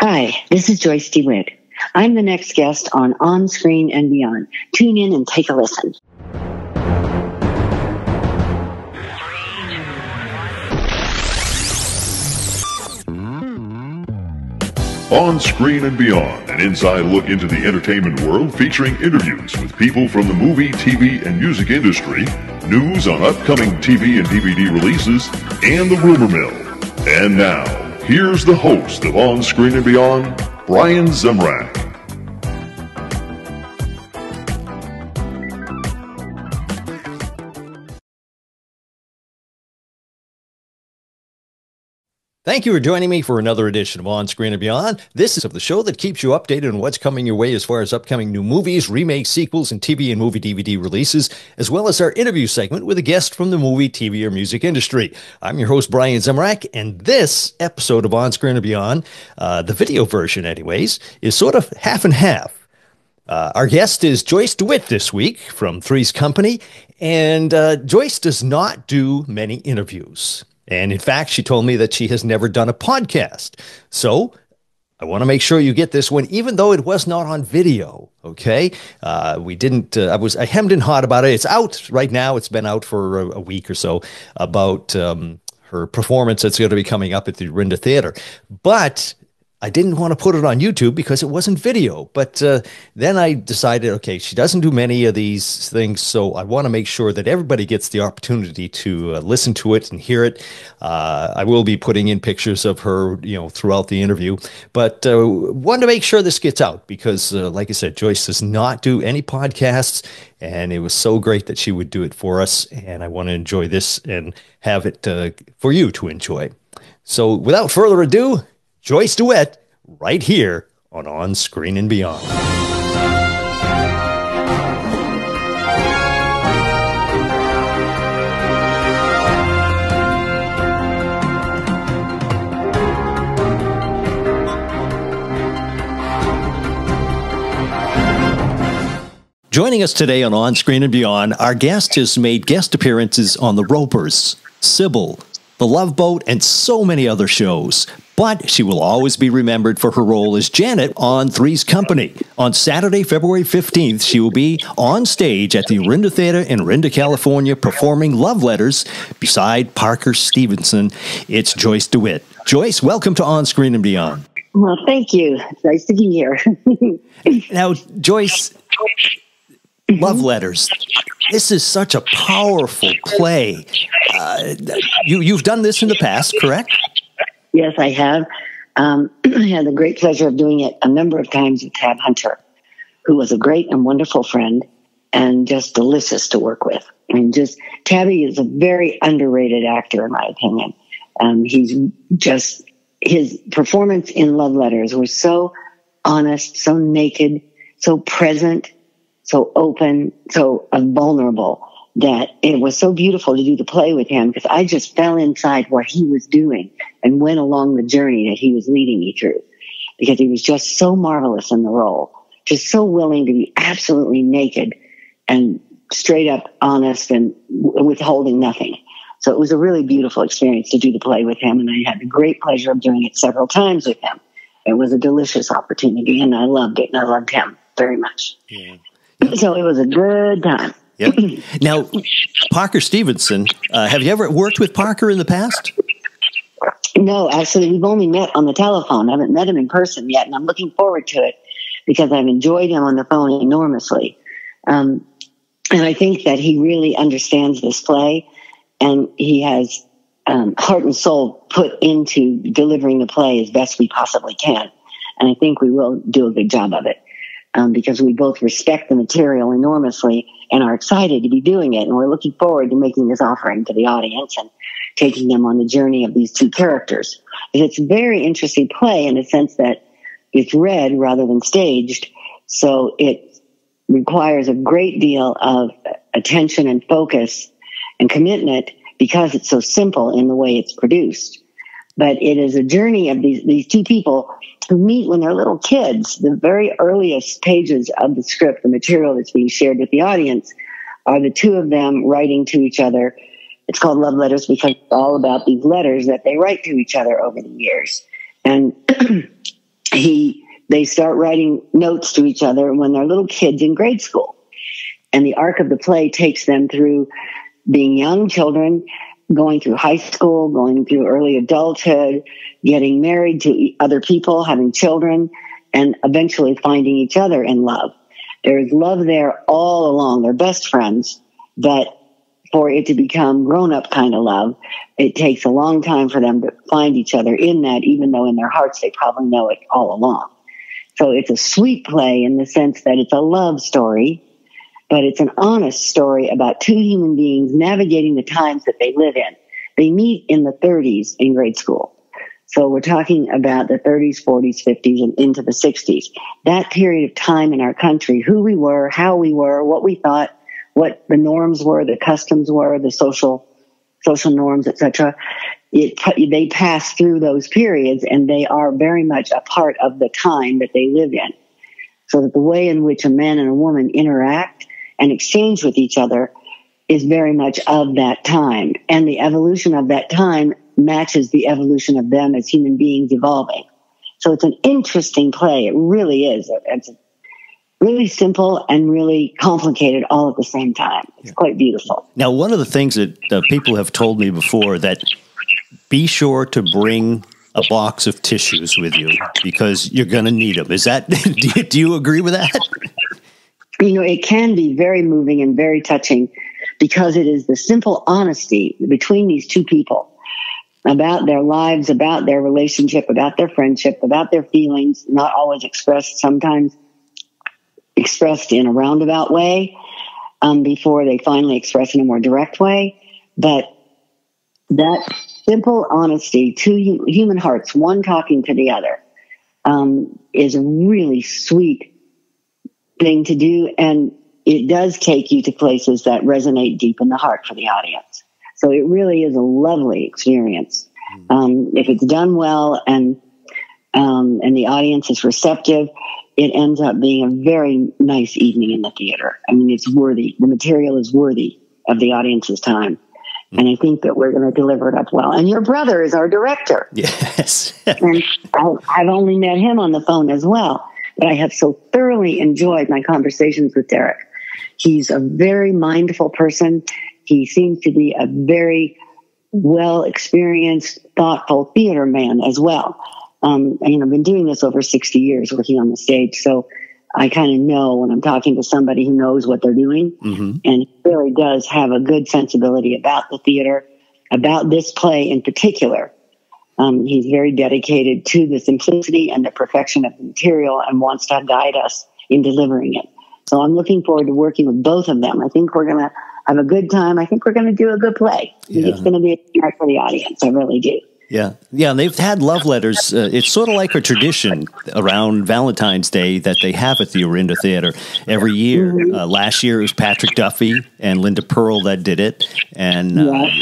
Hi, this is Joyce Dewitt. I'm the next guest on Screen and Beyond. Tune in and take a listen. On Screen and Beyond, an inside look into the entertainment world featuring interviews with people from the movie, TV, and music industry, news on upcoming TV and DVD releases, and the rumor mill. And now, here's the host of On Screen and Beyond, Brian Zemrak. Thank you for joining me for another edition of On Screen and Beyond. This is the show that keeps you updated on what's coming your way as far as upcoming new movies, remakes, sequels, and TV and movie DVD releases, as well as our interview segment with a guest from the movie, TV, or music industry. I'm your host, Brian Zemrak, and this episode of On Screen and Beyond, the video version anyways, is sort of half and half. Our guest is Joyce Dewitt this week from Three's Company, and Joyce does not do many interviews. And in fact, she told me that she has never done a podcast. So I want to make sure you get this one, even though it was not on video. Okay. We didn't, I hemmed and hawed about it. It's out right now. It's been out for a week or so about her performance that's going to be coming up at the Orinda Theater. But I didn't want to put it on YouTube because it wasn't video. But then I decided, okay, she doesn't do many of these things, so I want to make sure that everybody gets the opportunity to listen to it and hear it. I will be putting in pictures of her, throughout the interview. But wanted to make sure this gets out because, like I said, Joyce does not do any podcasts, and it was so great that she would do it for us. And I want to enjoy this and have it for you to enjoy. So without further ado, Joyce Dewitt, right here on Screen and Beyond. Joining us today on Screen and Beyond, our guest has made guest appearances on The Ropers, Sybil, The Love Boat, and so many other shows. But she will always be remembered for her role as Janet on Three's Company. On Saturday, February 15th, she will be on stage at the Orinda Theater in Orinda, California, performing Love Letters beside Parker Stevenson. It's Joyce Dewitt. Joyce, welcome to On Screen and Beyond. Well, thank you. It's nice to be here. Now, Joyce, Love Letters. This is such a powerful play. You've done this in the past, correct? Yes, I have. I had the great pleasure of doing it a number of times with Tab Hunter, who was a great and wonderful friend and just delicious to work with. I mean, Tabby is a very underrated actor, in my opinion. His performance in Love Letters was so honest, so naked, so present, so open, so vulnerable, that it was so beautiful to do the play with him because I just fell inside what he was doing and went along the journey that he was leading me through because he was just so marvelous in the role, just so willing to be absolutely naked and straight up honest and withholding nothing. So it was a really beautiful experience to do the play with him, and I had the great pleasure of doing it several times with him. It was a delicious opportunity, and I loved it, and I loved him very much. Yeah. So it was a good time. Yep. Now, Parker Stevenson, have you ever worked with Parker in the past? No, actually, we've only met on the telephone. I haven't met him in person yet, and I'm looking forward to it because I've enjoyed him on the phone enormously. And I think that he really understands this play, and he has heart and soul put into delivering the play as best we possibly can. And I think we will do a good job of it. Because we both respect the material enormously and are excited to be doing it. And we're looking forward to making this offering to the audience and taking them on the journey of these two characters. It's a very interesting play in the sense that it's read rather than staged. So it requires a great deal of attention and focus and commitment because it's so simple in the way it's produced. But it is a journey of these two people who meet when they're little kids. The very earliest pages of the script, the material that's being shared with the audience, are the two of them writing to each other. It's called Love Letters because it's all about these letters that they write to each other over the years. And they start writing notes to each other when they're little kids in grade school. And the arc of the play takes them through being young children, going through high school, going through early adulthood, getting married to other people, having children, and eventually finding each other in love. There's love there all along. They're best friends, but for it to become grown-up kind of love, it takes a long time for them to find each other in that, even though in their hearts they probably know it all along. So it's a sweet play in the sense that it's a love story, but it's an honest story about two human beings navigating the times that they live in. They meet in the 30s in grade school. So we're talking about the 30s, 40s, 50s, and into the 60s. That period of time in our country, who we were, how we were, what we thought, what the norms were, the customs were, the social norms, etc. They pass through those periods, and they are very much a part of the time that they live in. So that the way in which a man and a woman interact and exchange with each other is very much of that time. And the evolution of that time matches the evolution of them as human beings evolving. So it's an interesting play. It really is. It's really simple and really complicated all at the same time. It's quite beautiful. Now, one of the things that people have told me before, that be sure to bring a box of tissues with you because you're going to need them. Is that, do you agree with that? You know, it can be very moving and very touching because it is the simple honesty between these two people about their lives, about their relationship, about their friendship, about their feelings, not always expressed, sometimes expressed in a roundabout way before they finally express in a more direct way. But that simple honesty, two human hearts, one talking to the other, is a really sweet thing to do. And it does take you to places that resonate deep in the heart for the audience. So it really is a lovely experience. If it's done well and the audience is receptive, it ends up being a very nice evening in the theater. I mean, it's worthy. The material is worthy of the audience's time. And I think that we're going to deliver it up well. And your brother is our director. Yes. And I've only met him on the phone as well. But I have so thoroughly enjoyed my conversations with Derek. He's a very mindful person. He seems to be a very well-experienced, thoughtful theater man as well. And I've been doing this over 60 years, working on the stage. So I kind of know when I'm talking to somebody who knows what they're doing. Mm-hmm. And he really does have a good sensibility about the theater, about this play in particular. He's very dedicated to the simplicity and the perfection of the material and wants to guide us in delivering it. So I'm looking forward to working with both of them. I think we're going to have a good time. I think we're going to do a good play. I think it's going to be a night for the audience. I really do. Yeah. Yeah. And they've had love letters. It's sort of like a tradition around Valentine's Day that they have at the Orinda Theater every year. Mm-hmm. Last year it was Patrick Duffy and Linda Pearl that did it. And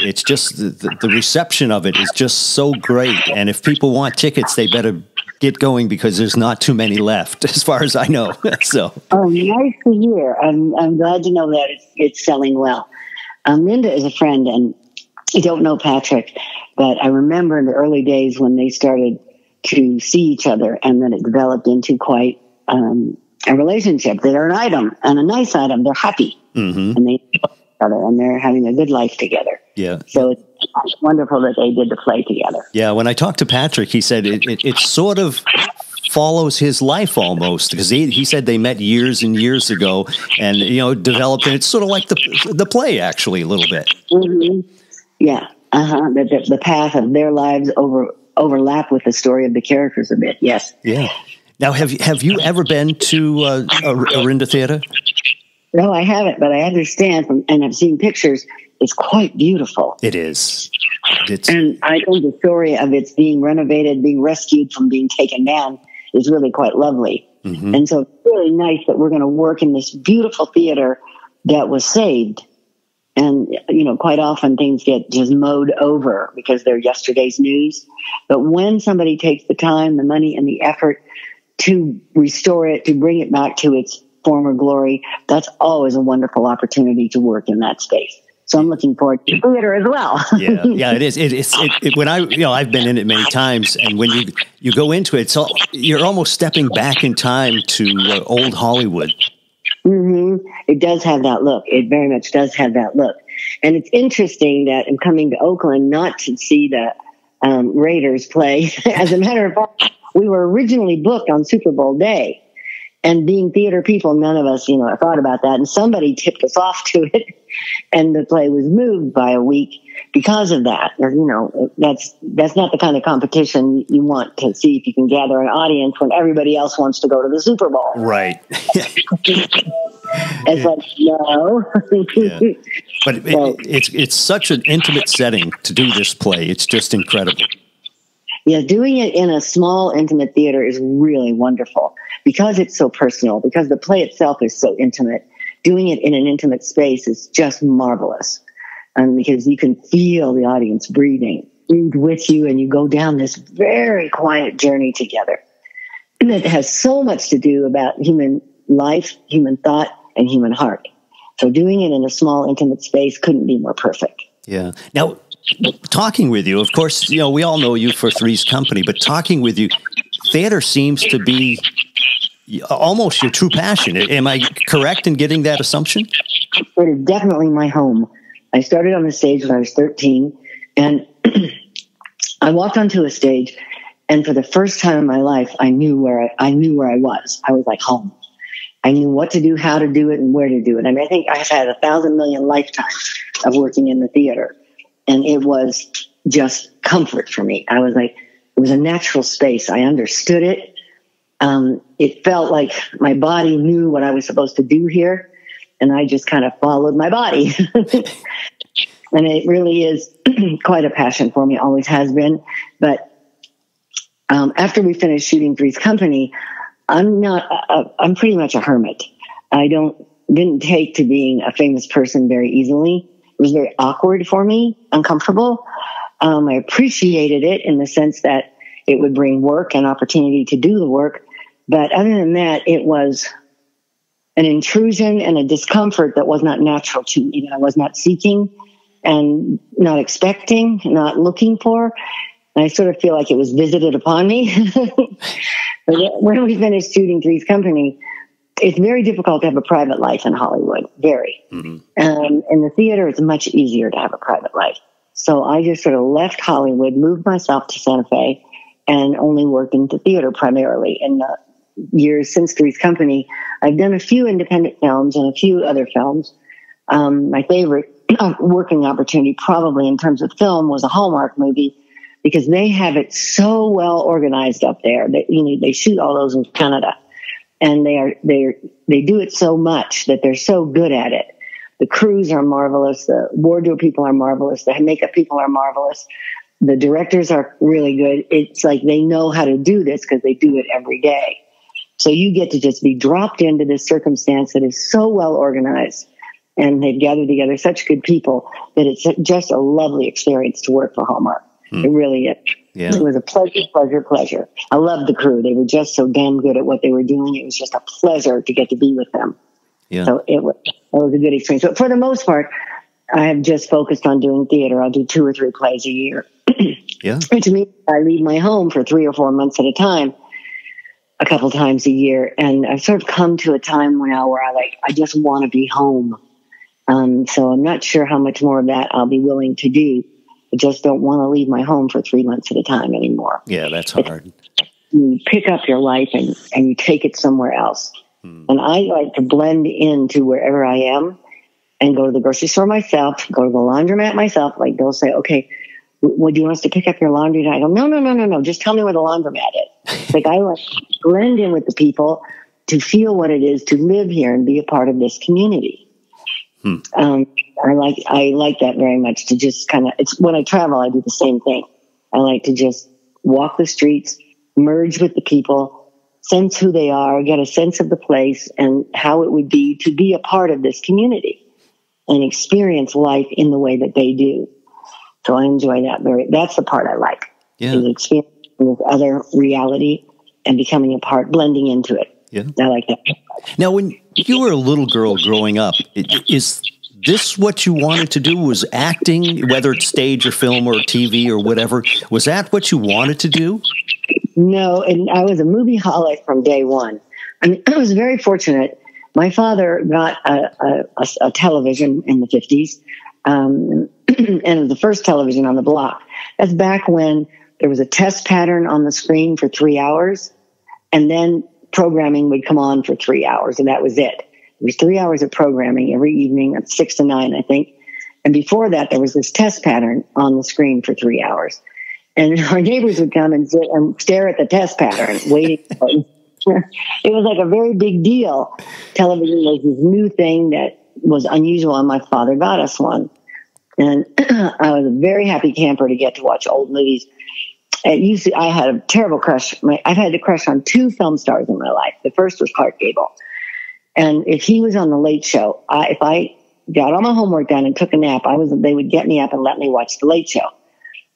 it's just the reception of it is just so great. And if people want tickets, they better get going because there's not too many left, as far as I know. So. Oh, nice to hear. I'm glad to know that it's selling well. Linda is a friend, and I don't know Patrick, but I remember in the early days when they started to see each other, and then it developed into quite a relationship. They're an item, and a nice item. They're happy, and they love each other, and they're having a good life together. Yeah. So it's wonderful that they did the play together. Yeah. When I talked to Patrick, he said it sort of follows his life almost, because he said they met years and years ago, and developed, and it's sort of like the play actually a little bit. Mm-hmm. Yeah. The path of their lives overlap with the story of the characters a bit. Yes. Yeah. Now, have you ever been to Orinda Theater? No, I haven't, but I understand and I've seen pictures. It's quite beautiful. It is. And I think the story of it's being renovated, being rescued from being taken down is really quite lovely. Mm-hmm. And so it's really nice that we're going to work in this beautiful theater that was saved. And, quite often things get just mowed over because they're yesterday's news. But when somebody takes the time, the money, and the effort to restore it, to bring it back to its former glory, that's always a wonderful opportunity to work in that space. So I'm looking forward to theater as well. Yeah, it is. When I've been in it many times, and when you go into it, you're almost stepping back in time to old Hollywood. Mm-hmm. It does have that look. It very much does have that look. And it's interesting that I'm coming to Oakland not to see the Raiders play. As a matter of fact, we were originally booked on Super Bowl day. And being theater people, none of us, thought about that. And somebody tipped us off to it. And the play was moved by a week because of that. That's not the kind of competition you want to see if you can gather an audience when everybody else wants to go to the Super Bowl. Right. It's like, no. Yeah. But it's such an intimate setting to do this play. It's just incredible. Yeah, doing it in a small, intimate theater is really wonderful because it's so personal, because the play itself is so intimate. Doing it in an intimate space is just marvelous. Because you can feel the audience breathe with you, and you go down this very quiet journey together. And it has so much to do about human life, human thought, and human heart. So doing it in a small, intimate space couldn't be more perfect. Yeah. Now, talking with you, of course, we all know you for Three's Company, but talking with you, theater seems to be almost your true passion. Am I correct in getting that assumption? It is definitely my home. I started on the stage when I was 13, and I walked onto a stage, and for the first time in my life, I knew where I was. I was like home. I knew what to do, how to do it, and where to do it. I mean, I think I've had 1,000 million lifetimes of working in the theater, and it was just comfort for me. I was like, it was a natural space. I understood it. It felt like my body knew what I was supposed to do here, and I just kind of followed my body. And it really is quite a passion for me, always has been. But after we finished shooting Three's Company, I'm pretty much a hermit. I didn't take to being a famous person very easily. It was very awkward for me, uncomfortable. I appreciated it in the sense that it would bring work and opportunity to do the work. But other than that, it was an intrusion and a discomfort that was not natural to me, that I was not seeking and not expecting, not looking for. And I sort of feel like it was visited upon me. But when we finished shooting Three's Company, it's very difficult to have a private life in Hollywood. Very. Mm-hmm. In the theater, it's much easier to have a private life. So I just sort of left Hollywood, moved myself to Santa Fe, and only worked in the theater primarily. In the years since Three's Company, I've done a few independent films and a few other films. My favorite working opportunity, probably in terms of film, was a Hallmark movie, because they have it so well organized up there that they shoot all those in Canada, and they do it so much that they're so good at it. The crews are marvelous. The wardrobe people are marvelous. The makeup people are marvelous. The directors are really good. It's like they know how to do this because they do it every day. So you get to just be dropped into this circumstance that is so well organized, and they've gathered together such good people that it's just a lovely experience to work for Hallmark. It really is. Yeah. It was a pleasure. I loved the crew. They were just so damn good at what they were doing. It was just a pleasure to get to be with them. Yeah. So it was a good experience. But for the most part, I have just focused on doing theater. I'll do 2 or 3 plays a year. Yeah. Which means I leave my home for 3 or 4 months at a time, a couple times a year. And I've sort of come to a time now where I just want to be home. So I'm not sure how much more of that I'll be willing to do. I just don't want to leave my home for 3 months at a time anymore. Yeah, that's hard. You pick up your life and you take it somewhere else. And I like to blend into wherever I am and go to the grocery store myself, go to the laundromat myself. Like they'll say, okay, would you want us to pick up your laundry? And I go, no. Just tell me where the laundromat is. Like I like to blend in with the people to feel what it is to live here and be a part of this community. I like that very much, to just kind of, it's when I travel, I do the same thing. I like to just walk the streets, merge with the people, sense who they are, get a sense of the place and how it would be to be a part of this community and experience life in the way that they do. So I enjoy that that's the part I like. Yeah. Is experiencing this other reality and becoming a part, blending into it. Yeah. I like that. Now, when you were a little girl growing up, this what you wanted to do? Was acting, whether it's stage or film or TV or whatever, was that what you wanted to do? No, and I was a movie holic from day one. I mean, I was very fortunate. My father got a television in the 50s, and it was the first television on the block. That's back when there was a test pattern on the screen for 3 hours, and then programming would come on for 3 hours, and that was it. It was 3 hours of programming every evening at 6 to 9, I think. And before that, there was this test pattern on the screen for 3 hours. And our neighbors would come and sit and stare at the test pattern, waiting for it. It was like a very big deal. Television was this new thing that was unusual, and my father got us one. And I was a very happy camper to get to watch old movies. I had a terrible crush. I've had a crush on 2 film stars in my life. The first was Clark Gable. And if he was on The Late Show, if I got all my homework done and took a nap, they would get me up and let me watch The Late Show.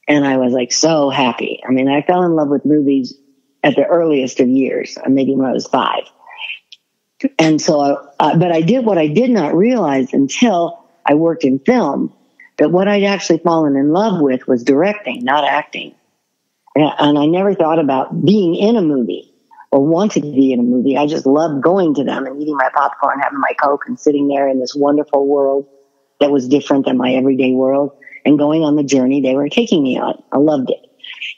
And I was like so happy. I mean, I fell in love with movies at the earliest of years, maybe when I was 5. And so, but I did what I did not realize until I worked in film, that what I'd actually fallen in love with was directing, not acting. And I never thought about being in a movie or wanted to be in a movie. I just loved going to them and eating my popcorn, having my Coke, and sitting there in this wonderful world that was different than my everyday world, and going on the journey they were taking me on. I loved it,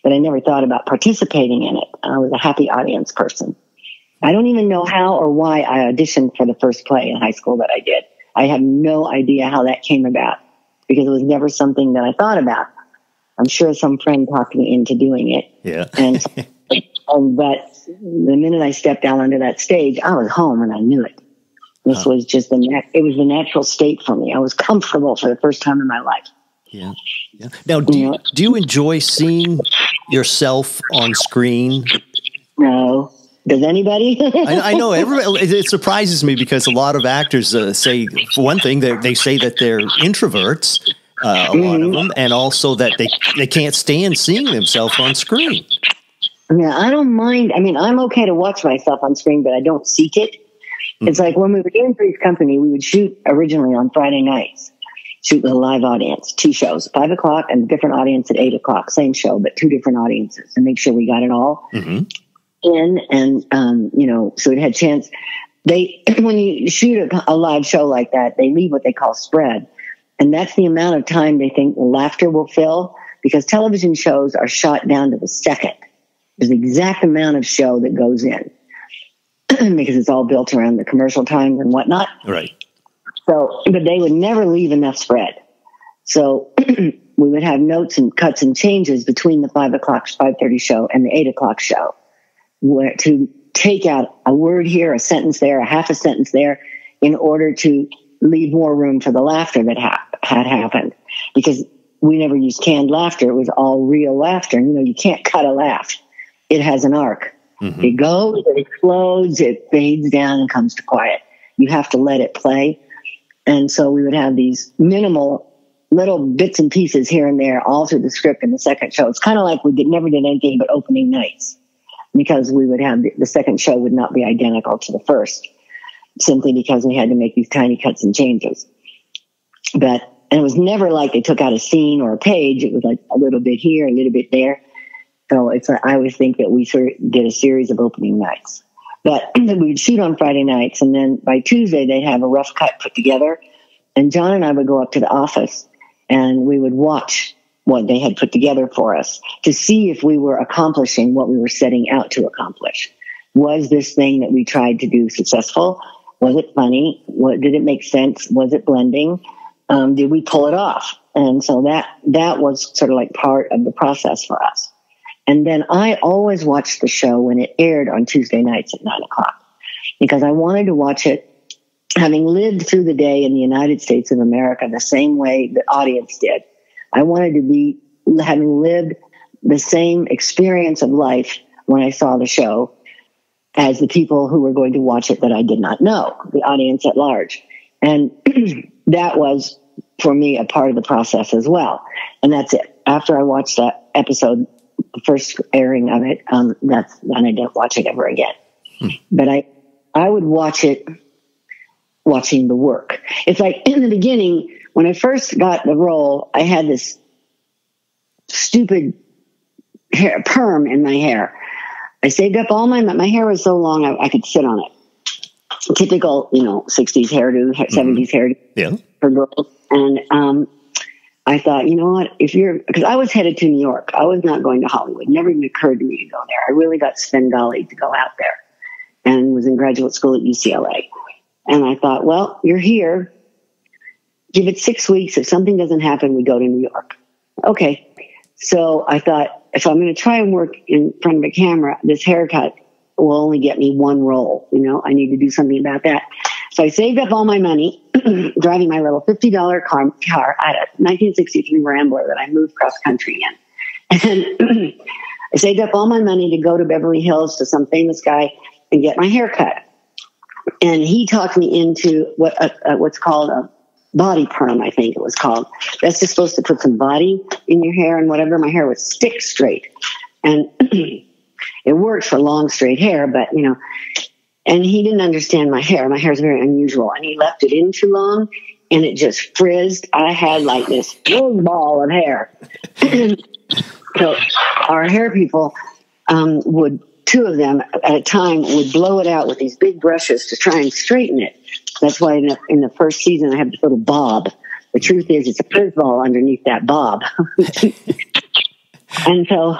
but I never thought about participating in it. I was a happy audience person. I don't even know how or why I auditioned for the first play in high school that I did. I have no idea how that came about, because it was never something that I thought about. I'm sure some friend talked me into doing it. Yeah. But the minute I stepped down onto that stage, I was home and I knew it. This was just it was the natural state for me. I was comfortable for the first time in my life. Yeah. Yeah. Now, do you enjoy seeing yourself on screen? No. Does anybody? I know everybody. It surprises me because a lot of actors say, for one thing, they say that they're introverts, a lot of them, and also that they can't stand seeing themselves on screen. Yeah, I don't mind. I mean, I'm okay to watch myself on screen, but I don't seek it. It's like when we were doing Three's Company, we would shoot originally on Friday nights, shoot with a live audience, 2 shows, 5 o'clock and a different audience at 8 o'clock, same show, but 2 different audiences, and make sure we got it all in. And, so it had chance. When you shoot a live show like that, they leave what they call spread. And that's the amount of time they think laughter will fill, because television shows are shot down to the second. There's the exact amount of show that goes in because it's all built around the commercial times and whatnot. Right. So, but they would never leave enough spread. So we would have notes and cuts and changes between the 5 o'clock, 5:30 show and the 8 o'clock show, where to take out a word here, a sentence there, a half a sentence there, in order to leave more room for the laughter that had happened. Because we never used canned laughter. It was all real laughter. And, you can't cut a laugh. It has an arc. It goes, it explodes, it fades down and comes to quiet. You have to let it play. And so we would have these minimal little bits and pieces here and there all through the script in the second show. It's kind of like we never did anything but opening nights, because we would have the second show would not be identical to the first, simply because we had to make these tiny cuts and changes. And it was never like they took out a scene or a page. It was like a little bit here, a little bit there. So I always think that we sort of did a series of opening nights. But we would shoot on Friday nights, and then by Tuesday they'd have a rough cut put together. And John and I would go up to the office, and we would watch what they had put together for us to see if we were accomplishing what we were setting out to accomplish. Was this thing that we tried to do successful? Was it funny? Did it make sense? Was it blending? Did we pull it off? And so that was sort of like part of the process for us. And then I always watched the show when it aired on Tuesday nights at 9 o'clock, because I wanted to watch it having lived through the day in the United States of America the same way the audience did. I wanted to be having lived the same experience of life when I saw the show as the people who were going to watch it that I did not know, the audience at large. And that was, for me, a part of the process as well. And that's it. After I watched that episode, the first airing of it, then I didn't watch it ever again. But I would watch it watching the work. It's like in the beginning, when I first got the role, I had this stupid hair perm in my hair. I saved up all my hair was so long I could sit on it. Typical, 60s hairdo, 70s hairdo for girls. And I thought, you know what, because I was headed to New York. I was not going to Hollywood. Never even occurred to me to go there. I really got Svengali to go out there and was in graduate school at UCLA. And I thought, well, you're here. Give it 6 weeks. If something doesn't happen, we go to New York. Okay. So I thought, if I'm going to try and work in front of a camera, this haircut will only get me one role. I need to do something about that. So I saved up all my money, driving my little $50 car. I had a 1963 Rambler that I moved cross country in. And I saved up all my money to go to Beverly Hills to some famous guy and get my hair cut. And he talked me into what's called a body perm, I think it was called. That's just supposed to put some body in your hair and whatever. My hair would stick straight. And it worked for long, straight hair, but, and he didn't understand my hair. My hair is very unusual. And he left it in too long, and it just frizzed. I had like this big ball of hair. So our hair people two of them at a time would blow it out with these big brushes to try and straighten it. That's why in the first season I have this little bob. The truth is it's a frizz ball underneath that bob. And so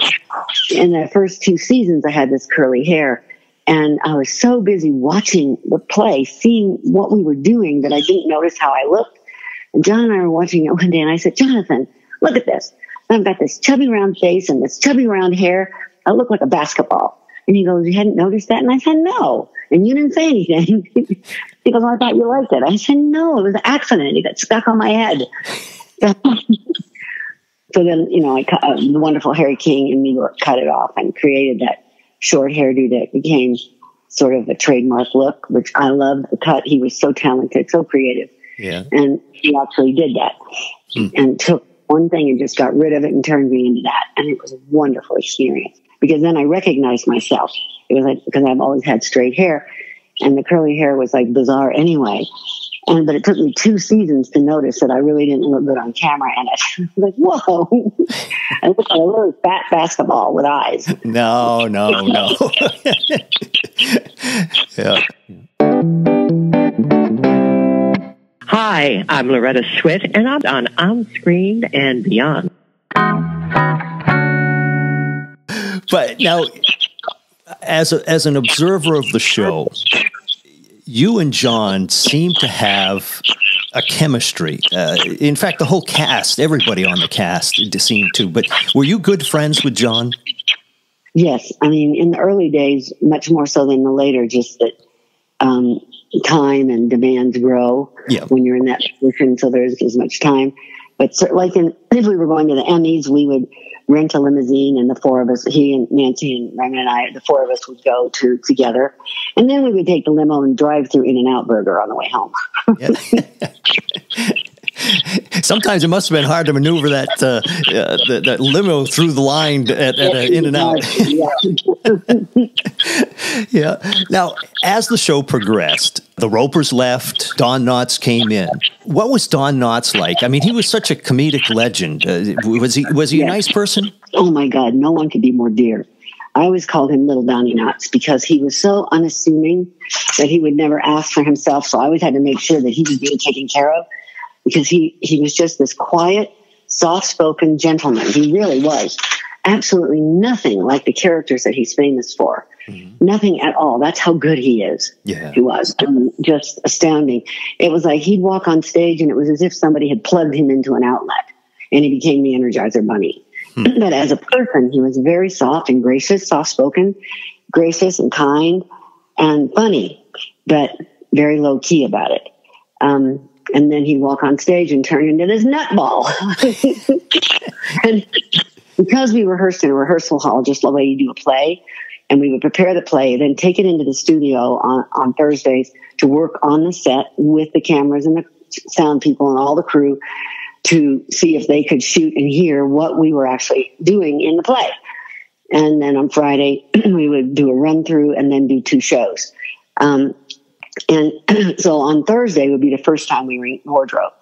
in the first 2 seasons I had this curly hair, and I was so busy watching the play, seeing what we were doing, that I didn't notice how I looked. And John and I were watching it one day, and I said, Jonathan, look at this. I've got this chubby round face and this chubby round hair. I look like a basketball. And he goes, you hadn't noticed that? And I said, no. And you didn't say anything. He goes, well, I thought you liked it. I said, no, it was an accident. It got stuck on my head. So then, the wonderful Harry King in New York cut it off and created that short hairdo that became sort of a trademark look, which I loved the cut. He was so talented, so creative. Yeah. And he actually did that and took one thing and just got rid of it and turned me into that. And it was a wonderful experience, because then I recognized myself. It was like, because I've always had straight hair, and the curly hair was like bizarre anyway. But it took me 2 seasons to notice that I really didn't look good on camera. And I was like, whoa, I look like a really fat basketball with eyes. No. Yeah. Hi, I'm Loretta Swit, and I'm on Screen and Beyond. But now, as an observer of the show, you and John seem to have a chemistry. In fact, the whole cast, everybody on the cast seemed to. But were you good friends with John? Yes. I mean, in the early days, much more so than the later, just that time and demands grow when you're in that position, so there isn't as much time. But if we were going to the Emmys, we would rent a limousine, and the 4 of us, he and Nancy and Raymond and I, the 4 of us would go together. And then we would take the limo and drive through In-N-Out Burger on the way home. Sometimes it must have been hard to maneuver that limo through the line at In-N-Out. Yeah. Now, as the show progressed, the Ropers left, Don Knotts came in. What was Don Knotts like? I mean, he was such a comedic legend. Was he a nice person? Oh, my God. No one could be more dear. I always called him Little Donnie Knotts, because he was so unassuming that he would never ask for himself. So I always had to make sure that he was being taken care of, because he was just this quiet, soft-spoken gentleman. He really was. Absolutely nothing like the characters that he's famous for. Mm-hmm. Nothing at all. That's how good he is. Yeah. He was. Just astounding. It was like he'd walk on stage, and it was as if somebody had plugged him into an outlet, and he became the Energizer Bunny. But as a person, he was very soft and gracious, soft-spoken, gracious and kind and funny, but very low-key about it. And then he'd walk on stage and turn into this nutball. And because we rehearsed in a rehearsal hall, just the way you do a play, and we would prepare the play, then take it into the studio on Thursdays to work on the set with the cameras and the sound people and all the crew to see if they could shoot and hear what we were actually doing in the play. And then on Friday, we would do a run through and then do 2 shows. And so on Thursday would be the first time we were in wardrobe.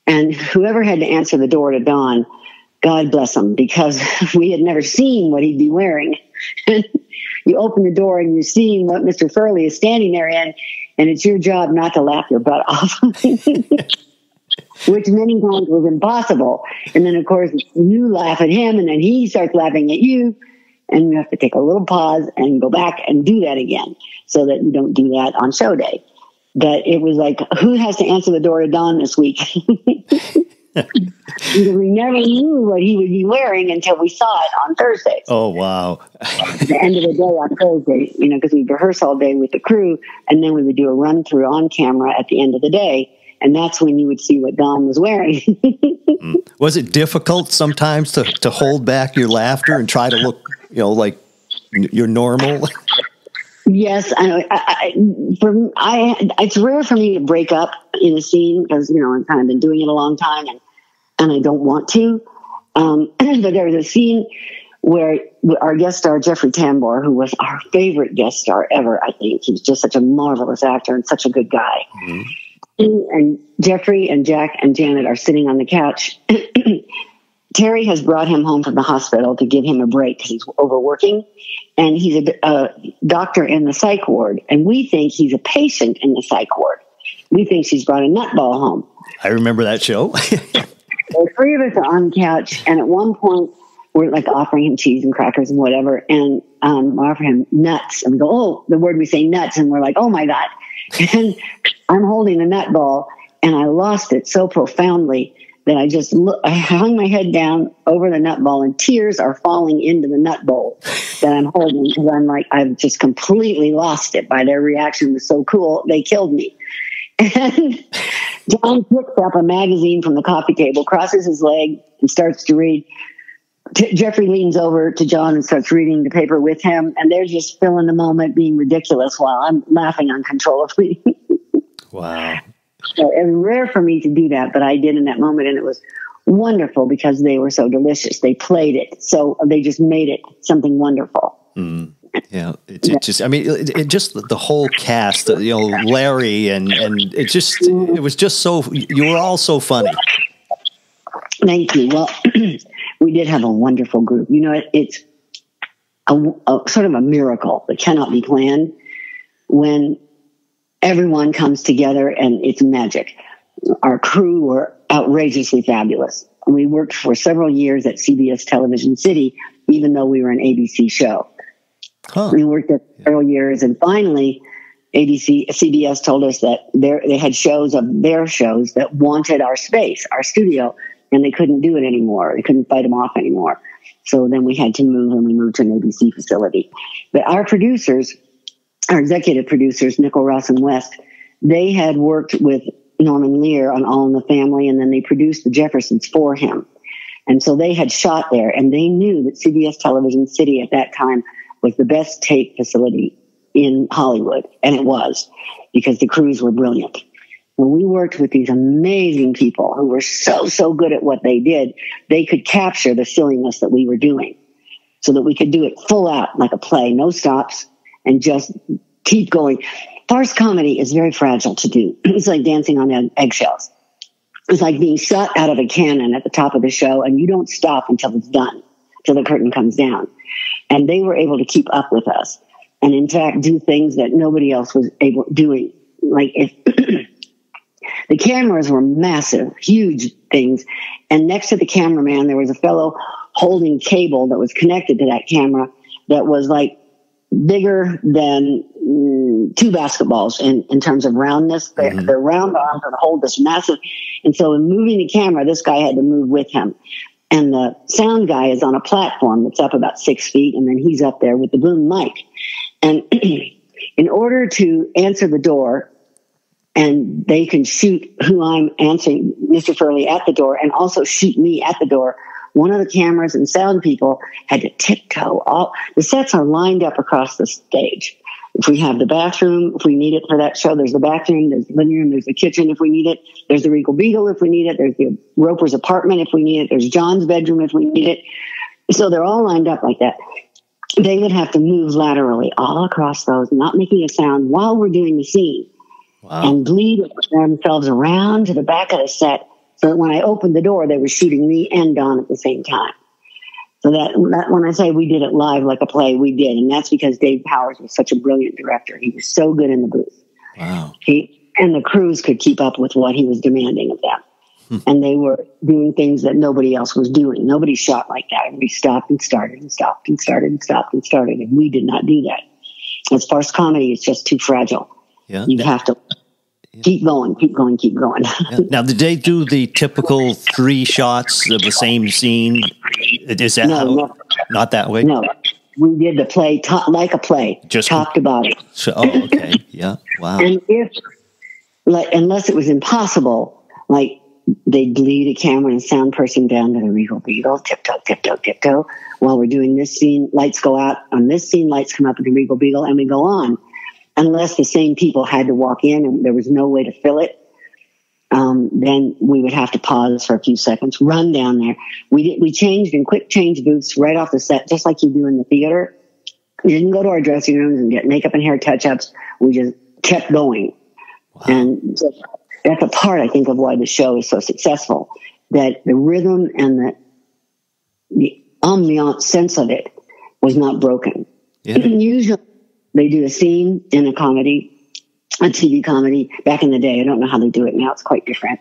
And whoever had to answer the door to Don, God bless him, because we had never seen what he'd be wearing. And you open the door and you see what Mr. Furley is standing there in, and it's your job not to laugh your butt off, which many times was impossible. And then, of course, you laugh at him, and then he starts laughing at you, and you have to take a little pause and go back and do that again so that you don't do that on show day. But it was like, who has to answer the door to Don this week? We never knew what he would be wearing until we saw it on Thursday. Oh, wow. At the end of the day on Thursday, because we'd rehearse all day with the crew, and then we would do a run through on camera at the end of the day. And that's when you would see what Don was wearing. Was it difficult sometimes to hold back your laughter and try to look, like you're normal? Yes, it's rare for me to break up in a scene because I've kind of been doing it a long time, and I don't want to. But there was a scene where our guest star Jeffrey Tambor, who was our favorite guest star ever, I think he was just such a marvelous actor and such a good guy. Mm-hmm. And Jeffrey and Jack and Janet are sitting on the couch. Terry has brought him home from the hospital to give him a break because he's overworking, and he's a doctor in the psych ward, and we think he's a patient in the psych ward. We think she's brought a nutball home. I remember that show. The three of us are on the couch, and at one point we're like offering him cheese and crackers and whatever, and we offer him nuts, and we go, oh, the word we say nuts, and we're like, oh my God. And I'm holding a nutball, and I lost it so profoundly that I hung my head down over the nutball, and tears are falling into the nut bowl that I'm holding because I'm like, I've just completely lost it. By their reaction was so cool, they killed me. And John picks up a magazine from the coffee table, crosses his leg, and starts to read. Jeffrey leans over to John and starts reading the paper with him, and they're just filling the moment, being ridiculous while I'm laughing uncontrollably. Wow. So it was rare for me to do that, but I did in that moment, and it was wonderful because they were so delicious. They played it, so they just made it something wonderful. Mm. Yeah, it just, I mean, it just, the whole cast, Larry, and it was just so, you were all so funny. Thank you. Well, we did have a wonderful group. It's a sort of a miracle that cannot be planned when everyone comes together, and it's magic. Our crew were outrageously fabulous. We worked for several years at CBS Television City, even though we were an ABC show. Huh. We worked there for several years, and finally, CBS told us that they had shows of their shows that wanted our space, our studio, and they couldn't do it anymore. They couldn't fight them off anymore. So then we had to move, and we moved to an ABC facility. But our producers, our executive producers, Nicole, Ross, and West, they had worked with Norman Lear on All in the Family, and then they produced The Jeffersons for him. And so they had shot there, and they knew that CBS Television City at that time was the best tape facility in Hollywood. And it was, because the crews were brilliant. When we worked with these amazing people who were so good at what they did, they could capture the silliness that we were doing so that we could do it full out like a play, no stops, and just keep going. Farce comedy is very fragile to do. It's like dancing on eggshells. It's like being shot out of a cannon at the top of the show, and you don't stop until it's done, till the curtain comes down. And they were able to keep up with us, and in fact do things that nobody else was able doing. Like if the cameras were massive, huge things, and next to the cameraman there was a fellow holding cable that was connected to that camera that was like bigger than two basketballs in terms of roundness. Mm-hmm. Their round arms would hold this massive. And so in moving the camera, this guy had to move with him. And the sound guy is on a platform that's up about 6 feet, and then he's up there with the boom mic. And in order to answer the door, and they can shoot who I'm answering, Mr. Furley, at the door, and also shoot me at the door, one of the cameras and sound people had to tiptoe. The sets are lined up across the stage. If we have the bathroom, if we need it for that show, there's the bathroom, there's the living room, there's the kitchen if we need it, there's the Regal Beagle if we need it, there's the Roper's apartment if we need it, there's John's bedroom if we need it. So they're all lined up like that. they would have to move laterally all across those, not making a sound while we're doing the scene. Wow. And bleed themselves around to the back of the set, so that when I opened the door, they were shooting me and Don at the same time. So that when I say we did it live like a play, we did. And that's because Dave Powers was such a brilliant director. He was so good in the booth. Wow. And the crews could keep up with what he was demanding of them. And they were doing things that nobody else was doing. Nobody shot like that. We stopped and started and stopped and started and stopped and started. And we did not do that. As farce comedy, it's just too fragile. Yeah. You have to keep going, keep going, keep going. Yeah. Now, did they do the typical 3 shots of the same scene? Is that not that way? No, we did the play like a play, just top to bottom. So, okay, yeah, wow. And unless it was impossible, like they'd lead a camera and sound person down to the Regal Beagle, tiptoe, tiptoe, tiptoe. While we're doing this scene, lights go out on this scene, lights come up at the Regal Beagle, and we go on. Unless the same people had to walk in and there was no way to fill it, then we would have to pause for a few seconds, run down there. We changed in quick change booths right off the set, just like you do in the theater. We didn't go to our dressing rooms and get makeup and hair touch-ups. We just kept going. Wow. And that's a part, I think, of why the show is so successful, that the rhythm and the ambient sense of it was not broken. Yeah. Usually they do a scene in a comedy, a TV comedy back in the day. I don't know how they do it now. It's quite different.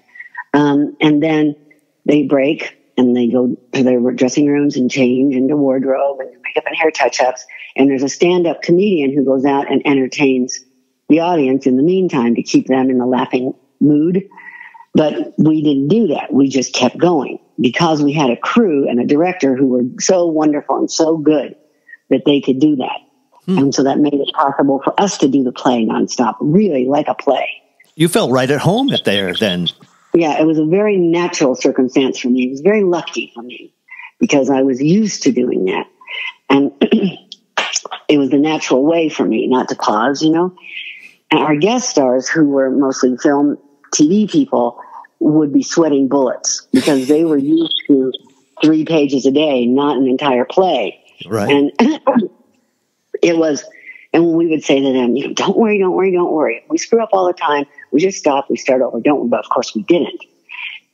And then they break and they go to their dressing rooms and change into wardrobe and makeup and hair touch-ups. And there's a stand-up comedian who goes out and entertains the audience in the meantime to keep them in the laughing mood. But we didn't do that. We just kept going because we had a crew and a director who were so wonderful and so good that they could do that. And so that made it possible for us to do the play nonstop, really like a play. You felt right at home there then. Yeah, it was a very natural circumstance for me. It was very lucky for me because I was used to doing that. And it was the natural way for me not to pause, you know. And our guest stars, who were mostly film, TV people, would be sweating bullets because they were used to 3 pages a day, not an entire play. Right. And and when we would say to them, you know, don't worry, don't worry, don't worry. We screw up all the time. We just stop, we start over, don't we? But of course we didn't.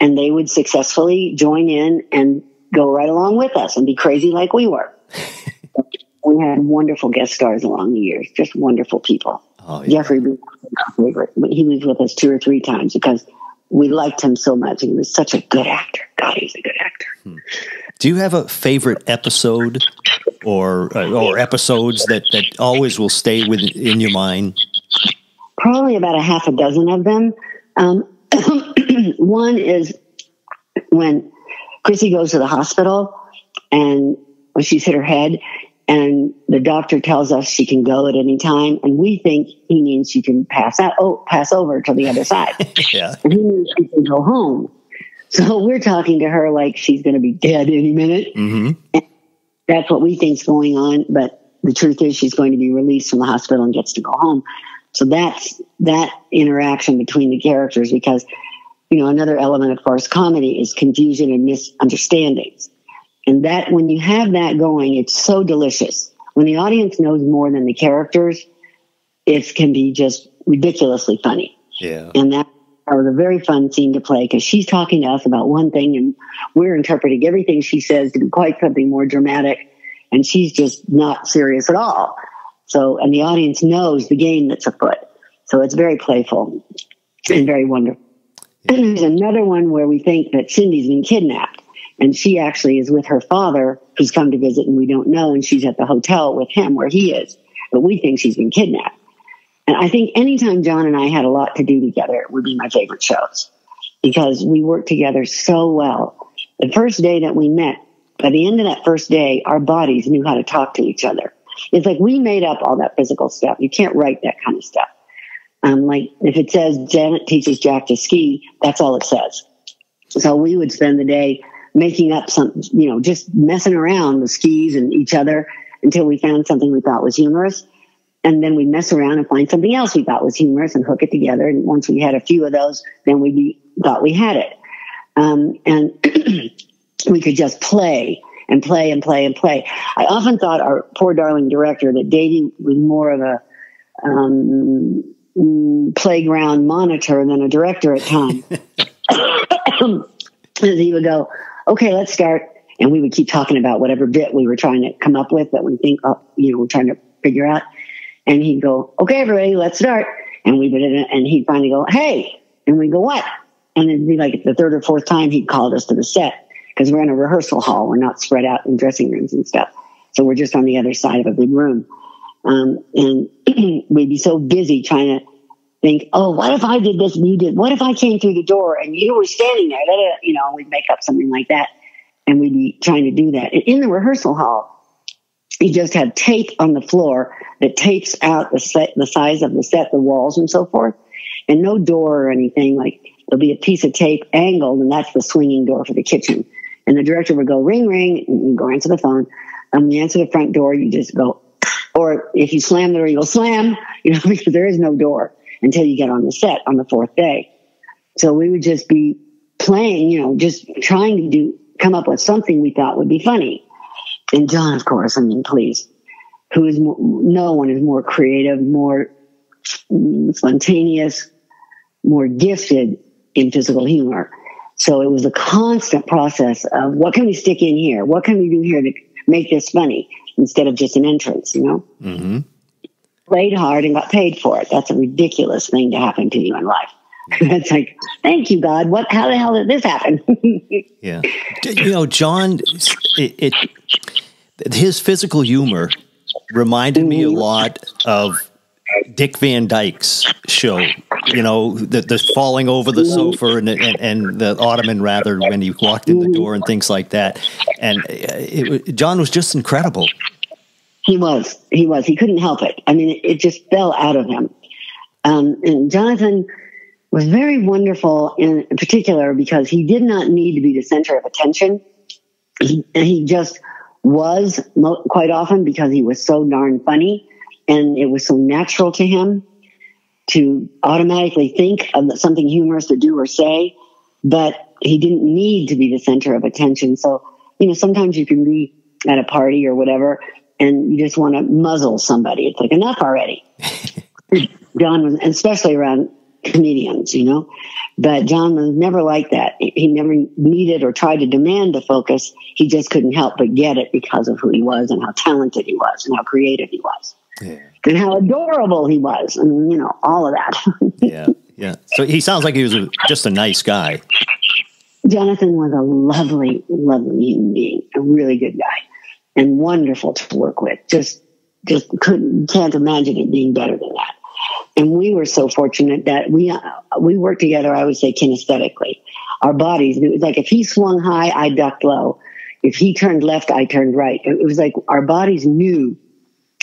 And they would successfully join in and go right along with us and be crazy like we were. We had wonderful guest stars along the years, just wonderful people. Oh, yeah. Jeffrey was my favorite. He was with us 2 or 3 times because we liked him so much. He was such a good actor. God, he's a good actor. Do you have a favorite episode or episodes that always will stay in your mind? Probably about a half a dozen of them. One is when Chrissy goes to the hospital and she's hit her head, and the doctor tells us she can go at any time, and we think he means she can pass over to the other side. Yeah. And he means she can go home. So we're talking to her like she's going to be dead any minute. Mm-hmm. And that's what we think's going on, but the truth is she's going to be released from the hospital and gets to go home. So that's that interaction between the characters, because, you know, another element of farce comedy is confusion and misunderstandings. And that, when you have that going, it's so delicious. When the audience knows more than the characters, it can be just ridiculously funny. Yeah. And that was a very fun scene to play because she's talking to us about one thing and we're interpreting everything she says to be quite something more dramatic. And she's just not serious at all. So, and the audience knows the game that's afoot. So it's very playful and very wonderful. And there's another one where we think that Cindy's been kidnapped. And she actually is with her father, who's come to visit, and we don't know. And she's at the hotel with him where he is. But we think she's been kidnapped. And I think anytime John and I had a lot to do together, it would be my favorite shows. Because we worked together so well. The first day that we met, by the end of that first day, our bodies knew how to talk to each other. It's like we made up all that physical stuff. You can't write that kind of stuff. Like if it says Janet teaches Jack to ski, that's all it says. So we would spend the day making up something, you know, just messing around with skis and each other until we found something we thought was humorous. And then we'd mess around and find something else we thought was humorous and hook it together. And once we had a few of those, then we thought we had it. And we could just play. and play and play and play. I often thought our poor darling director that Davey was more of a playground monitor than a director at times. He would go, okay, let's start. And we would keep talking about whatever bit we were trying to come up with that we think, we're trying to figure out. And he'd go, okay, everybody, let's start. And we would, and he'd finally go, hey, and we'd go, what? And it'd be like the third or fourth time he'd called us to the set because we're in a rehearsal hall. We're not spread out in dressing rooms and stuff. So we're just on the other side of a big room. And we'd be so busy trying to think, oh, what if I did this and you did? What if I came through the door and you were standing there? We'd make up something like that. And we'd be trying to do that. And in the rehearsal hall, you just have tape on the floor that tapes out the size of the set, the walls and so forth, and no door or anything. Like there'll be a piece of tape angled, and that's the swinging door for the kitchen. And the director would go, ring, ring, and you go answer the phone. And when you answer the front door, you just go, or if you slam the door, you go slam, because there is no door until you get on the set on the fourth day. So we would just be playing, just trying to come up with something we thought would be funny. And John, of course, please, no one is more creative, more spontaneous, more gifted in physical humor. So it was a constant process of what can we stick in here? What can we do here to make this funny instead of just an entrance, Mm-hmm. Played hard and got paid for it. That's a ridiculous thing to happen to you in life. It's like, thank you, God. How the hell did this happen? Yeah. John, his physical humor reminded me a lot of Dick Van Dyke's show, the falling over the sofa and the ottoman, rather, when he walked in the door and things like that. And John was just incredible. He was. He couldn't help it. It just fell out of him. And Jonathan was very wonderful in particular because he did not need to be the center of attention. He just was quite often because he was so darn funny, and it was so natural to him to automatically think of something humorous to do or say, but he didn't need to be the center of attention. So, sometimes you can be at a party or whatever, and you just want to muzzle somebody. It's like, enough already. John was, especially around comedians, but John was never like that. He never needed or tried to demand the focus. He just couldn't help but get it because of who he was and how talented he was and how creative he was. Yeah. And how adorable he was, and all of that. Yeah. So he sounds like he was just a nice guy. Jonathan was a lovely, lovely human being, a really good guy, and wonderful to work with. Just can't imagine it being better than that. And we were so fortunate that we worked together, I would say, kinesthetically. Our bodies, it was like if he swung high, I ducked low. If he turned left, I turned right. It was like our bodies knew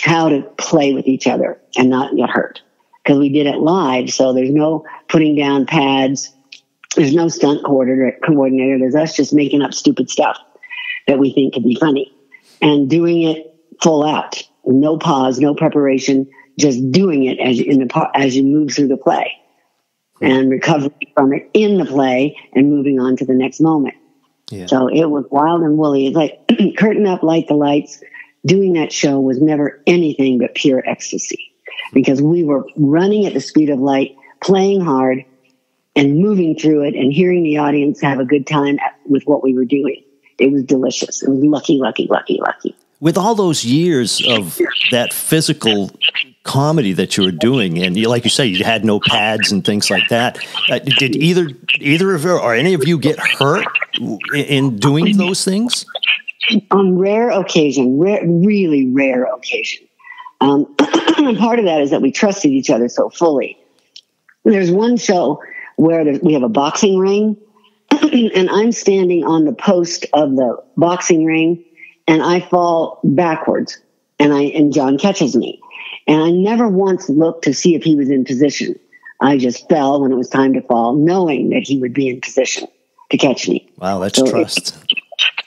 how to play with each other and not get hurt, because we did it live. So there's no putting down pads. There's no stunt coordinator. There's us just making up stupid stuff that we think could be funny and doing it full out. No pause, no preparation, just doing it as you move through the play and recovering from it in the play and moving on to the next moment. Yeah. So it was wild and woolly. It's like curtain up, light the lights. Doing that show was never anything but pure ecstasy, because we were running at the speed of light, playing hard and moving through it and hearing the audience have a good time with what we were doing. It was delicious. It was lucky. With all those years of that physical comedy that you were doing, and like you say, you had no pads and things like that. Did either of you or any of you get hurt in doing those things? On really rare occasion. Part of that is that we trusted each other so fully. There's one show where we have a boxing ring, and I'm standing on the post of the boxing ring, and I fall backwards, and John catches me. And I never once looked to see if he was in position. I just fell when it was time to fall, knowing that he would be in position to catch me. Wow, that's trust.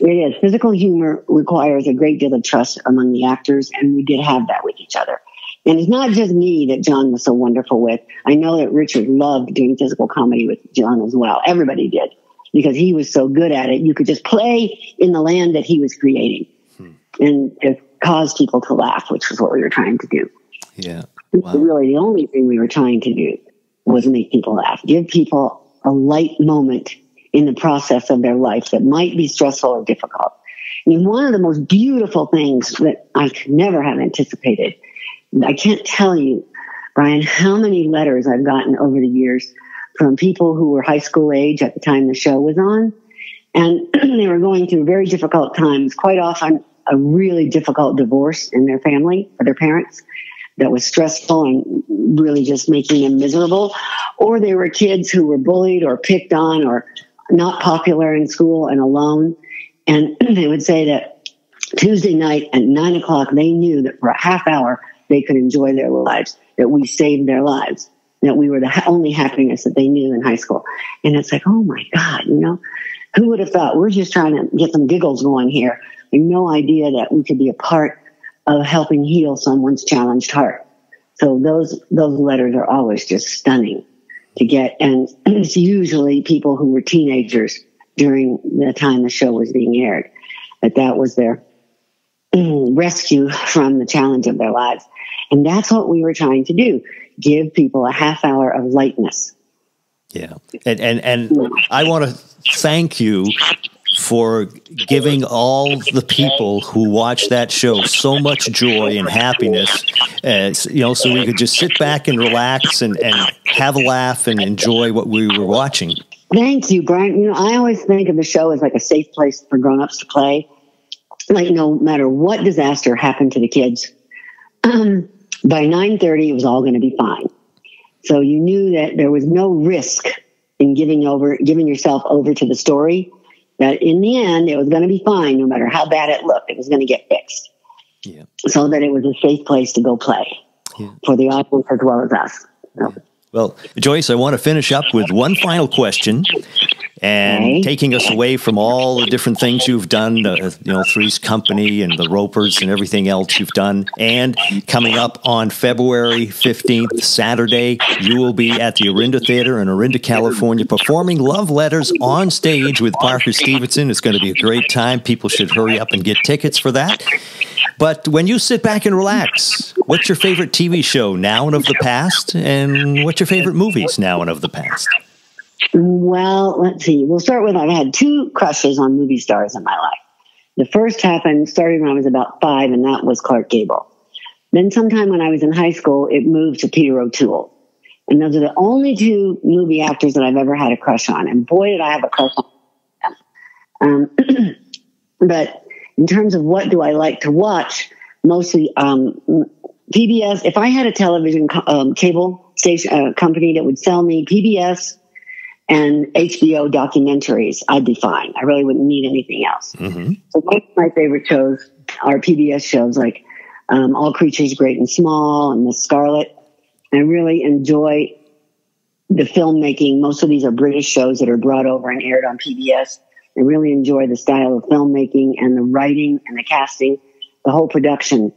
It is. Physical humor requires a great deal of trust among the actors, and we did have that with each other. And it's not just me that John was so wonderful with. I know that Richard loved doing physical comedy with John as well. Everybody did. because he was so good at it. You could just play in the land that he was creating and just cause people to laugh, which was what we were trying to do. Yeah. Wow. Really, the only thing we were trying to do was make people laugh, give people a light moment in the process of their life that might be stressful or difficult. I mean, one of the most beautiful things that I could never have anticipated, I can't tell you, Brian, how many letters I've gotten over the years from people who were high school age at the time the show was on. And they were going through very difficult times, quite often a really difficult divorce in their family or their parents that was stressful and really just making them miserable. Or they were kids who were bullied or picked on or not popular in school and alone. And they would say that Tuesday night at 9 o'clock, they knew that for a half hour, they could enjoy their lives, that we saved their lives, that we were the only happiness that they knew in high school. And it's like, oh my God, you know, who would have thought? We're just trying to get some giggles going here. And no idea that we could be a part of helping heal someone's challenged heart. So those letters are always just stunning to get. And it's usually people who were teenagers during the time the show was being aired, that was their rescue from the challenge of their lives. And that's what we were trying to do, give people a half hour of lightness. Yeah. And I want to thank you for giving all the people who watch that show so much joy and happiness, you know, so we could just sit back and relax and have a laugh and enjoy what we were watching. Thank you, Brian. You know, I always think of the show as like a safe place for grown-ups to play. Like no matter what disaster happened to the kids, by 9:30, it was all going to be fine. So you knew that there was no risk in giving yourself over to the story, that in the end, it was going to be fine no matter how bad it looked. It was going to get fixed. Yeah. So that it was a safe place to go play for the audience as well as us. So. Yeah. Well, Joyce, I want to finish up with one final question. And taking us away from all the different things you've done, you know, Three's Company and the Ropers and everything else you've done. And coming up on February 15th, Saturday, you will be at the Orinda Theater in Orinda, California, performing Love Letters on stage with Parker Stevenson. It's going to be a great time. People should hurry up and get tickets for that. But when you sit back and relax, what's your favorite TV show now and of the past? And what's your favorite movies now and of the past? Well, let's see. We'll start with, I've had 2 crushes on movie stars in my life. The first started when I was about 5, and that was Clark Gable. Then sometime when I was in high school, it moved to Peter O'Toole. And those are the only 2 movie actors that I've ever had a crush on. And boy, did I have a crush on them. But in terms of what do I like to watch, mostly PBS. If I had a television cable station company that would sell me PBS and HBO documentaries, I'd be fine. I really wouldn't need anything else. Mm-hmm. So most of my favorite shows are PBS shows like All Creatures Great and Small and Miss Scarlet. I really enjoy the filmmaking. Most of these are British shows that are brought over and aired on PBS. I really enjoy the style of filmmaking and the writing and the casting. The whole production,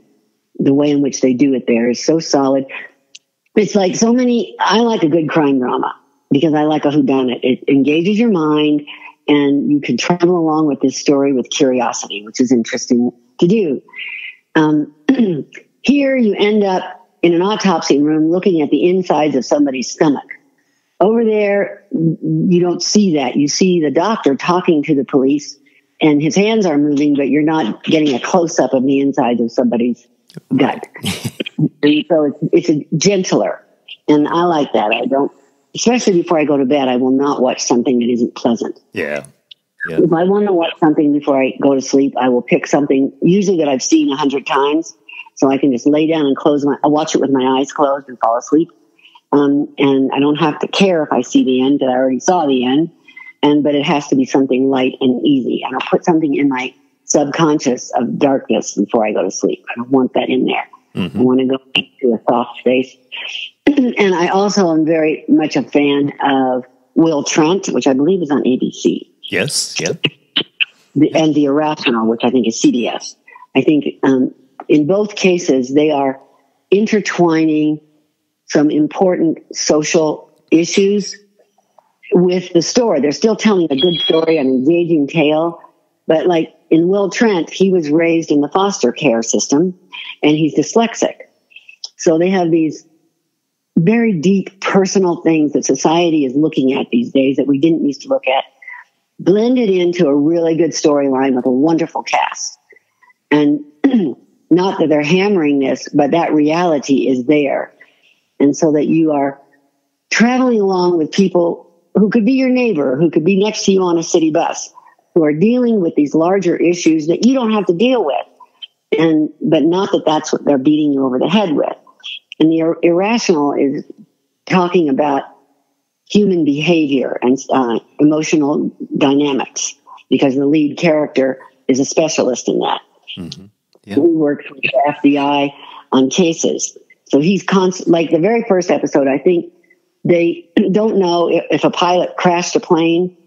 the way in which they do it there is so solid. It's like I like a good crime drama, because I like a whodunit. It engages your mind, and you can travel along with this story with curiosity, which is interesting to do. Here you end up in an autopsy room looking at the insides of somebody's stomach. Over there, you don't see that. You see the doctor talking to the police, and his hands are moving, but you're not getting a close-up of the insides of somebody's gut. And so it's gentler, and I like that. I don't. Especially before I go to bed, I will not watch something that isn't pleasant. Yeah. If I want to watch something before I go to sleep, I will pick something usually that I've seen 100 times, so I can just lay down and I'll watch it with my eyes closed and fall asleep. And I don't have to care if I see the end, because I already saw the end. But it has to be something light and easy. And I'll put something in my subconscious of darkness before I go to sleep. I don't want that in there. Mm-hmm. I want to go to a soft space. And I also am very much a fan of Will Trent, which I believe is on ABC. Yes, yeah. And The Irrational, which I think is CBS. I think in both cases, they are intertwining some important social issues with the story. They're still telling a good story, an engaging tale. But like in Will Trent, he was raised in the foster care system and he's dyslexic. So they have these very deep personal things that society is looking at these days that we didn't used to look at, blended into a really good storyline with a wonderful cast. And not that they're hammering this, but that reality is there. And so that you are traveling along with people who could be your neighbor, who could be next to you on a city bus, who are dealing with these larger issues that you don't have to deal with. But not that that's what they're beating you over the head with. And the irrational is talking about human behavior and emotional dynamics, because the lead character is a specialist in that. Mm-hmm. Yeah. He works with the FBI on cases. So he's like the very first episode, I think they don't know if a pilot crashed a plane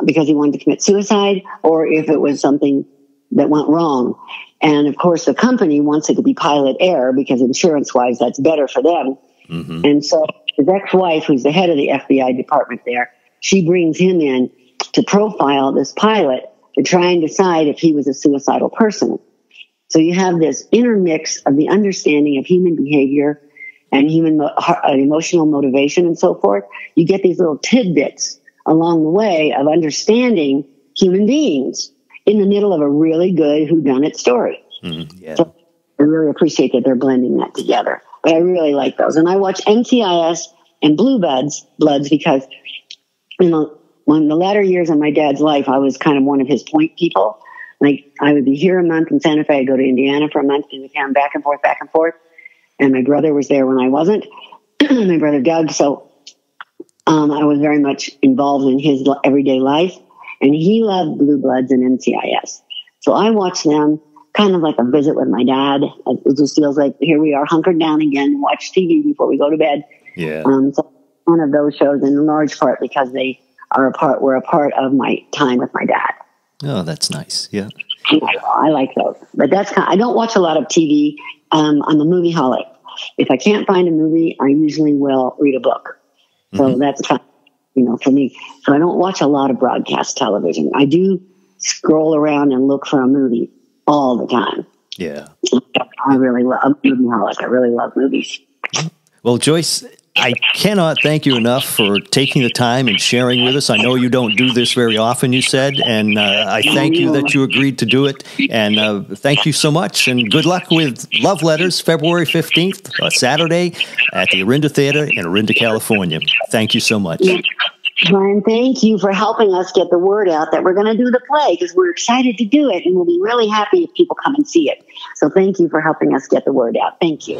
because he wanted to commit suicide or if it was something that went wrong. And of course, the company wants it to be pilot error because insurance-wise, that's better for them. Mm-hmm. And so his ex-wife, who's the head of the FBI department there, she brings him in to profile this pilot to try and decide if he was a suicidal person. So you have this intermix of the understanding of human behavior and human emotional motivation and so forth. You get these little tidbits along the way of understanding human beings in the middle of a really good whodunit story. Mm-hmm. Yeah. So I really appreciate that they're blending that together. But I really like those. And I watch NCIS and Blue Bloods because in the latter years of my dad's life, I was kind of one of his point people. Like I would be here a month in Santa Fe, I'd go to Indiana for a month, and we'd come back and forth. And my brother was there when I wasn't, my brother Doug. So I was very much involved in his everyday life. And he loved Blue Bloods and NCIS. So I watched them kind of like a visit with my dad. It just feels like here we are hunkered down again, watch TV before we go to bed. Yeah. So one of those shows in large part because they were a part of my time with my dad. Oh, that's nice. Yeah. I like those. But I don't watch a lot of TV. I'm a movie holic. If I can't find a movie, I usually will read a book. So Mm-hmm. that's kind of, for me. So I don't watch a lot of broadcast television. I do scroll around and look for a movie all the time. Yeah. I'm a movie holic. I really love movies. Well, Joyce, I cannot thank you enough for taking the time and sharing with us. I know you don't do this very often, you said, and I thank you that you agreed to do it. And thank you so much, and good luck with Love Letters, February 15th, Saturday, at the Orinda Theater in Orinda, California. Thank you so much. Brian, thank you for helping us get the word out that we're going to do the play, because we're excited to do it, and we'll be really happy if people come and see it. So thank you for helping us get the word out. Thank you.